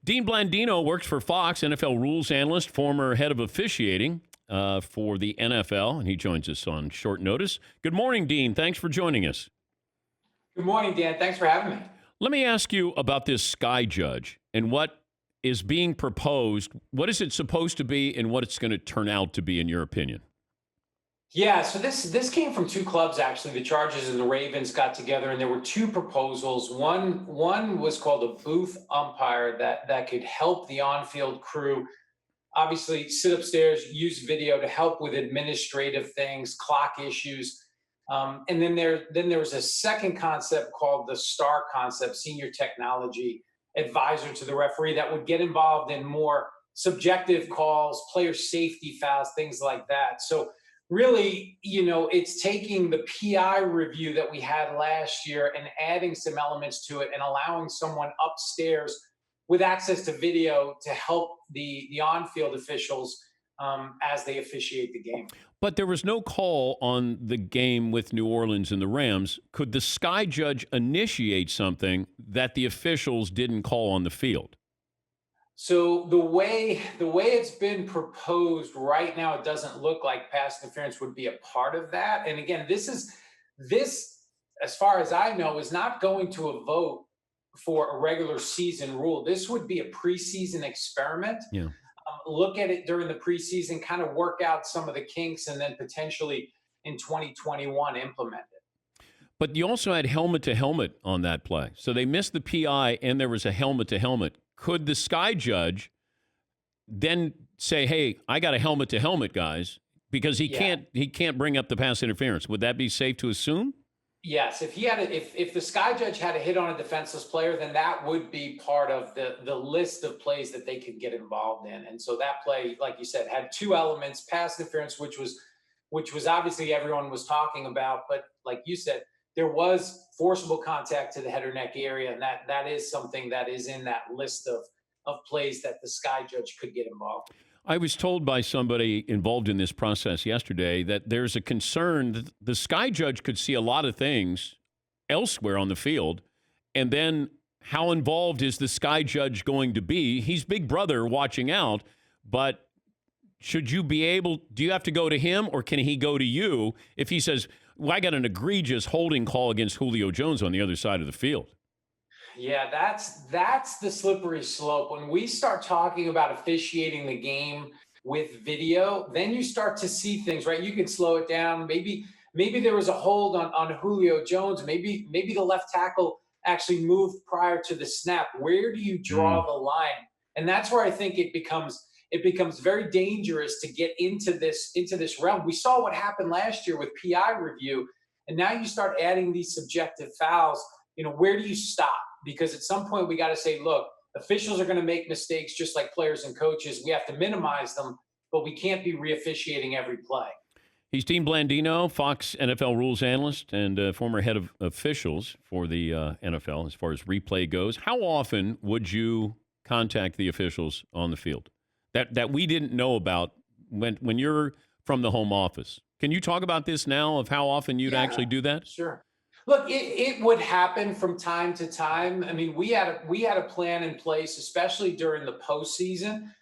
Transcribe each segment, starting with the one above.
Dean Blandino works for Fox, NFL rules analyst, former head of officiating for the NFL, and he joins us on short notice. Good morning, Dean. Thanks for joining us. Good morning, Dan. Thanks for having me. Let me ask you about this sky judge and what is being proposed. What is it supposed to be and what it's going to turn out to be, in your opinion? Yeah, so this came from two clubs actually. The Chargers and the Ravens got together, and there were two proposals. One was called a booth umpire that could help the on-field crew obviously sit upstairs, use video to help with administrative things, clock issues. And then there was a second concept called the STAR concept, senior technology advisor to the referee, that would get involved in more subjective calls, player safety fouls, things like that. So really, it's taking the PI review that we had last year and adding some elements to it and allowing someone upstairs with access to video to help the on-field officials as they officiate the game. But there was no call on the game with New Orleans and the Rams. Could the sky judge initiate something that the officials didn't call on the field? So the way it's been proposed right now, it doesn't look like pass interference would be a part of that. And again, this, as far as I know, is not going to a vote for a regular season rule. This would be a preseason experiment. Yeah. Look at it during the preseason, kind of work out some of the kinks, and then potentially in 2021 implement it. But you also had helmet to helmet on that play. So they missed the PI and there was a helmet to helmet. Could the sky judge then say, "Hey, I got a helmet to helmet, guys," because he can't bring up the pass interference? Would that be safe to assume? Yes, if the sky judge had a hit on a defenseless player, then that would be part of the list of plays that they could get involved in. And so that play, like you said, had two elements: pass interference, which was obviously everyone was talking about, but like you said, there was forcible contact to the head or neck area, and that is something that is in that list of plays that the sky judge could get involved. I was told by somebody involved in this process yesterday that there's a concern that the sky judge could see a lot of things elsewhere on the field, and then how involved is the sky judge going to be? He's big brother watching out, but do you have to go to him, or can he go to you if he says, "Well, I got an egregious holding call against Julio Jones on the other side of the field"? Yeah, that's the slippery slope. When we start talking about officiating the game with video, then you start to see things, right? You can slow it down. Maybe there was a hold on Julio Jones. Maybe the left tackle actually moved prior to the snap. Where do you draw the line? And that's where I think it becomes very dangerous to get into this realm. We saw what happened last year with PI review, and now you start adding these subjective fouls. Where do you stop? Because at some point we got to say, look, officials are going to make mistakes just like players and coaches. We have to minimize them, but we can't be re-officiating every play. He's Dean Blandino, Fox NFL rules analyst and former head of officials for the NFL as far as replay goes. How often would you contact the officials on the field that we didn't know about when you're from the home office? Can you talk about this now of how often you'd actually do that? Sure. Look, it would happen from time to time. I mean, we had a plan in place, especially during the postseason,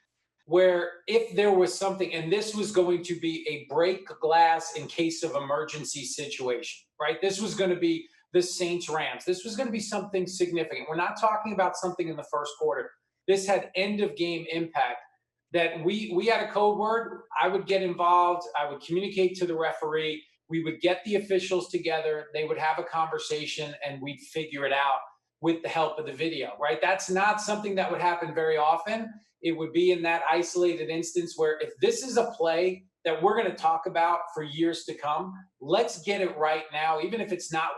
where if there was something, and this was going to be a break glass in case of emergency situation, right? This was going to be the Saints Rams. This was going to be something significant. We're not talking about something in the first quarter. This had end of game impact. That we had a code word. I would get involved. I would communicate to the referee. We would get the officials together. They would have a conversation, and we'd figure it out with the help of the video, right? That's not something that would happen very often. It would be in that isolated instance where if this is a play that we're going to talk about for years to come, let's get it right now, even if it's not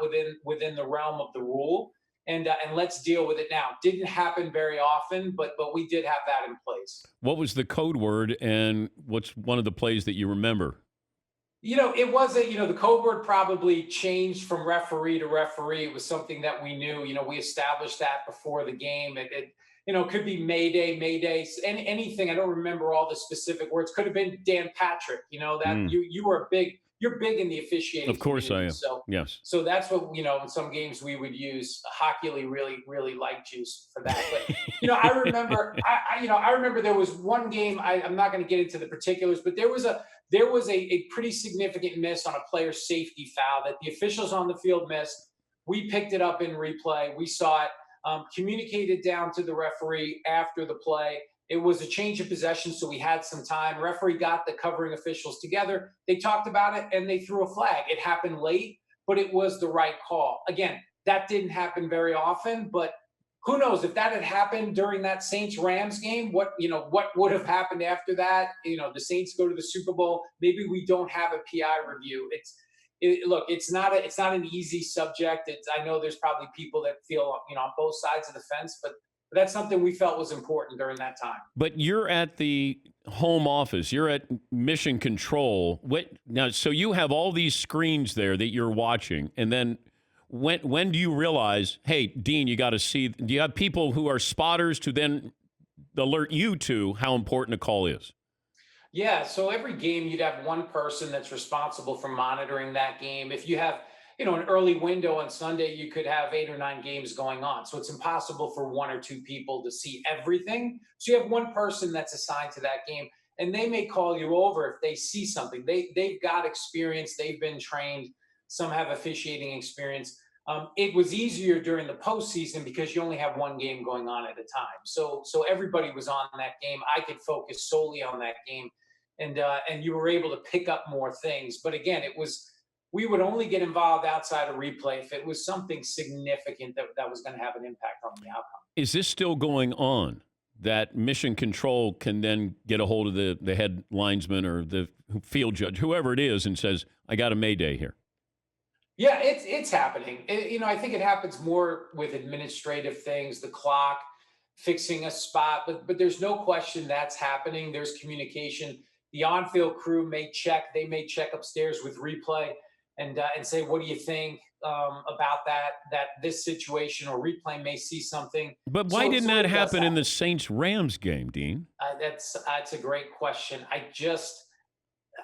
within the realm of the rule, and let's deal with it now. Didn't happen very often, but we did have that in place. What was the code word, and what's one of the plays that you remember? It wasn't, the code word probably changed from referee to referee. It was something that we knew, we established that before the game. It could be Mayday, anything. I don't remember all the specific words. Could have been Dan Patrick, that you were a you're big in the officiating Of course I community. am. So Yes. so that's what, in some games we would use hockey really, really light juice for that. But I remember, I remember there was one game. I'm not going to get into the particulars, but there was a pretty significant miss on a player safety foul that the officials on the field missed. We picked it up in replay. We saw it, communicated down to the referee after the play. It was a change of possession, so we had some time. Referee got the covering officials together. They talked about it and they threw a flag. It happened late, but it was the right call. Again, that didn't happen very often, but who knows if that had happened during that Saints Rams game, what would have happened after that? The Saints go to the Super Bowl. Maybe we don't have a PI review. Look, it's not an easy subject. I know there's probably people that feel on both sides of the fence, but that's something we felt was important during that time. But you're at the home office. You're at Mission Control. Now? So you have all these screens there that you're watching, and then when do you realize, hey, Dean, you got to see? Do you have people who are spotters to then alert you to how important a call is? Yeah, so every game you'd have one person that's responsible for monitoring that game. If you have, an early window on Sunday, you could have 8 or 9 games going on. So it's impossible for 1 or 2 people to see everything. So you have one person that's assigned to that game, and they may call you over if they see something. They've got experience, they've been trained. Some have officiating experience. It was easier during the postseason because you only have one game going on at a time. So everybody was on that game. I could focus solely on that game, and you were able to pick up more things. But again, we would only get involved outside of replay if it was something significant that was going to have an impact on the outcome. Is this still going on? That Mission Control can then get a hold of the head linesman or the field judge, whoever it is, and says, I got a mayday here. Yeah, it's happening. I think it happens more with administrative things, the clock, fixing a spot, but there's no question that's happening. There's communication. The on-field crew they may check upstairs with replay and say, what do you think about that this situation, or replay may see something. But why didn't that happen in the Saints-Rams game, Dean? That's a great question.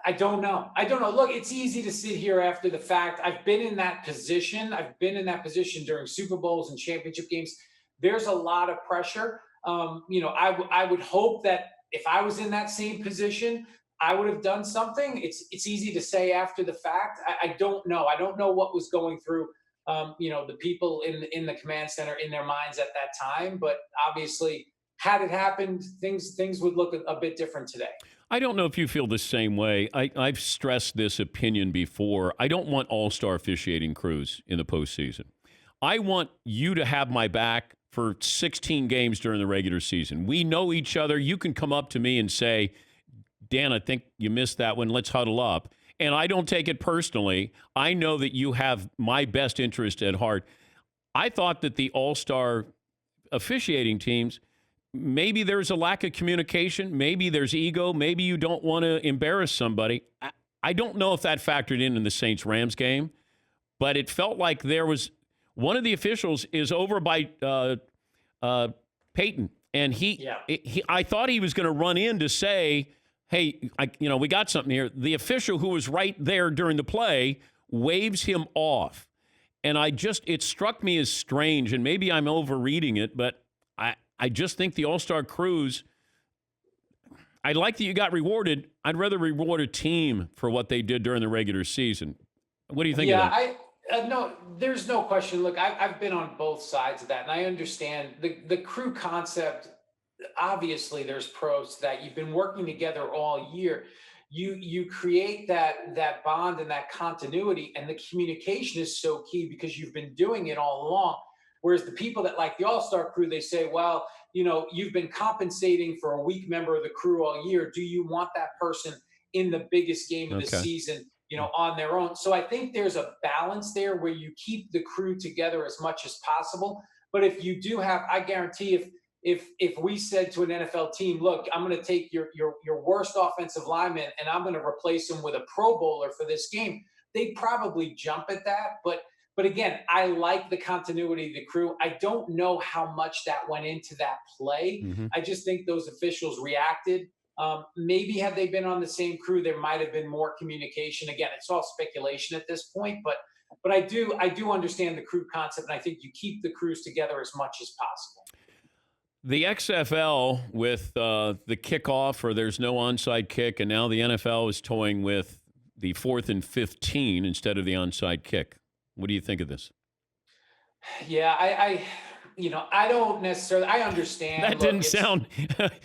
I don't know. Look, it's easy to sit here after the fact. I've been in that position. During Super Bowls and championship games. There's a lot of pressure. I would hope that if I was in that same position, I would have done something. It's easy to say after the fact. I don't know. I don't know what was going through, the people in the command center in their minds at that time. But obviously, had it happened, things would look a bit different today. I don't know if you feel the same way. I've stressed this opinion before. I don't want all-star officiating crews in the postseason. I want you to have my back for 16 games during the regular season. We know each other. You can come up to me and say, Dan, I think you missed that one. Let's huddle up. And I don't take it personally. I know that you have my best interest at heart. I thought that the all-star officiating teams, maybe there's a lack of communication. Maybe there's ego. Maybe you don't want to embarrass somebody. I don't know if that factored in the Saints-Rams game, but it felt like there was one of the officials is over by Peyton, and I thought he was going to run in to say, hey, we got something here. The official who was right there during the play waves him off. And it struck me as strange, and maybe I'm overreading it, but I just think the all-star crews, I like that you got rewarded. I'd rather reward a team for what they did during the regular season. What do you think of that? No, there's no question. Look, I've been on both sides of that, and I understand the crew concept. Obviously, there's pros to that. You've been working together all year. You create that bond and that continuity, and the communication is so key because you've been doing it all along. Whereas the people that like the all-star crew, they say, well, you've been compensating for a weak member of the crew all year. Do you want that person in the biggest game of the season, on their own? So I think there's a balance there where you keep the crew together as much as possible. But if you do have, I guarantee if we said to an NFL team, look, I'm going to take your worst offensive lineman and I'm going to replace him with a Pro Bowler for this game, they'd probably jump at that. But again, I like the continuity of the crew. I don't know how much that went into that play. Mm-hmm. I just think those officials reacted Maybe had they been on the same crew, there might have been more communication. Again, it's all speculation at this point, but I do understand the crew concept, and I think you keep the crews together as much as possible. The XFL with the kickoff, or there's no onside kick, and now the NFL is toying with the 4th and 15 instead of the onside kick. What do you think of this? Yeah, I don't necessarily. I understand. That Look, didn't sound.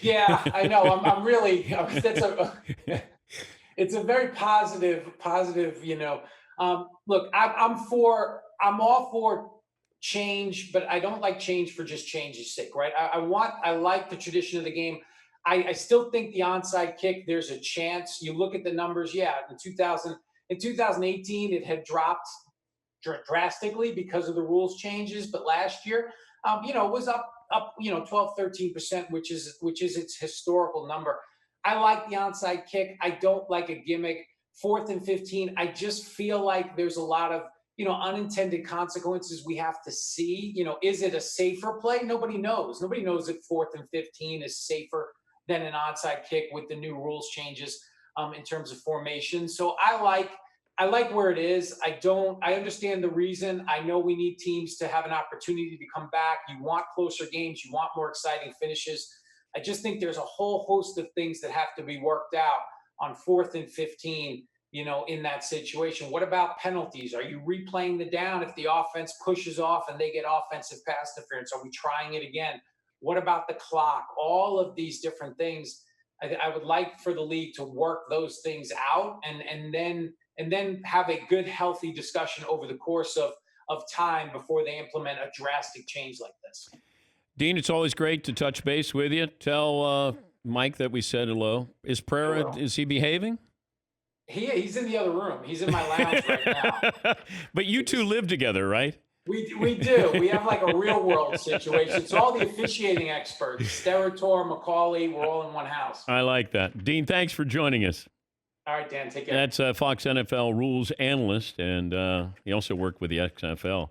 Yeah, I know. I'm really. That's it's a very positive. Look, I'm all for change, but I don't like change for just change's sake, right? I like the tradition of the game. I still think the onside kick, there's a chance. You look at the numbers, yeah, in 2018, it had dropped drastically because of the rules changes, but last year, it was up 12, 13%, which is its historical number. I like the onside kick. I don't like a gimmick. 4th and 15, I just feel like there's a lot of unintended consequences we have to see. Is it a safer play? Nobody knows. Nobody knows if 4th and 15 is safer than an onside kick with the new rules changes in terms of formation. So I like where it is. I understand the reason. I know we need teams to have an opportunity to come back. You want closer games. You want more exciting finishes. I just think there's a whole host of things that have to be worked out on 4th and 15, in that situation. What about penalties? Are you replaying the down if the offense pushes off and they get offensive pass interference? Are we trying it again? What about the clock? All of these different things. I would like for the league to work those things out and then have a good, healthy discussion over the course of time before they implement a drastic change like this. Dean, it's always great to touch base with you. Tell Mike that we said hello. Is he behaving? He's in the other room. He's in my lounge right now. But you two live together, right? We do. We have like a real world situation. So all the officiating experts, Steratore, McCauley, we're all in one house. I like that. Dean, thanks for joining us. All right, Dan, take care. That's Fox NFL rules analyst, and he also worked with the XFL.